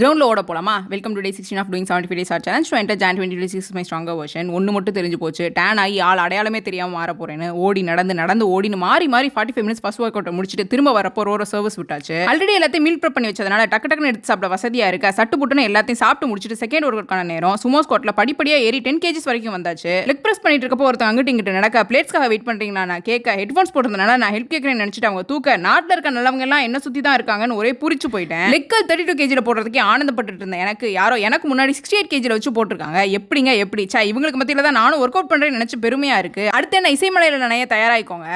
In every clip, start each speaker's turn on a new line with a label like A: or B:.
A: கிரவுண்டில் ஓட போலாமா? Welcome to day 16 of doing 75 days hard challenge to enter Jan 2026 is my stronger version. ஒன்று மட்டும் தெரிஞ்சு போச்சு, டேன் ஆகி ஆள் அடையாளமே தெரியாமல் மாற போறேன்னு. ஓடி நடந்து ஓடின்னு மாறி 45 மினிட்ஸ் ஃபர்ஸ்ட் ஒர்க் அவுட்டை முடிச்சுட்டு திரும்ப வரப்போ ரோர சர்வீஸ் விட்டாச்சு. ஆல்ரெடி எல்லாத்தையும் மீல் ப்ரெப் பண்ணி வச்சதுனால டக்குன்னு எடுத்து சாப்பிட வசதியாக இருக்கா. சட்டு புட்டுன்னு எல்லாத்தையும் சாப்பிட்டு முடிச்சுட்டு செகண்ட் ஒர்க் அவுட்கான நேரம் சுமோ ஸ்குவாட்ல படிப்படியாக ஏறி 10 kgs வரைக்கும் வந்தாச்சு. லெக் ப்ரெஸ் பண்ணிட்டு இருக்கப்போ ஒருத்தன் அங்கிட்டு இங்கிட்டு நடக்க பிளேட்ஸ்க்காக வெயிட் பண்ணுறீங்களா நான் கேட்க ஹெட்ஃபோன்ஸ் போட்டிருந்தனால நான் ஹெல்ப் கேட்குறேன்னு நினச்சிட்டு அவங்க தூக்க நாட்டில் இருக்க நல்லவங்க எல்லாம் என்ன சுற்றி தான் இருக்காங்கன்னு ஒரே புரிச்சு போயிட்டேன். லெக்கல் 32 kg போடுறதுக்கே ஆனந்தப்பட்டு இருந்தேன். எனக்கு முன்னாடி 68 kg வச்சு போட்டிருக்காங்க. எப்படி இவங்களுக்கு மத்தியில தான் நானும் ஒர்க் அவுட் பண்றேன்னு நினைச்சு பெருமையா இருக்கு. அடுத்து என்ன இசைமலையில நனைய தயாராயிக்கோங்க.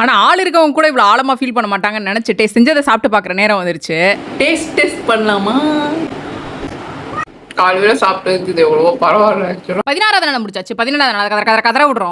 A: ஆனா ஆள் இருக்கவங்க கூட இவ்வளவு ஆழமா ஃபீல் பண்ண மாட்டாங்கன்னு நினைச்சிட்டே செஞ்சதை சாப்பிட்டு பாக்குற நேரம் வந்துருச்சு. டேஸ்ட் பண்ணலாமா?
B: காலையில சாப்பிட்டது எவ்வளவோ பரவாயில்ல.
A: 16வது நாள் முடிச்சாச்சு. 17வது நாள் கதற விடுறோம்.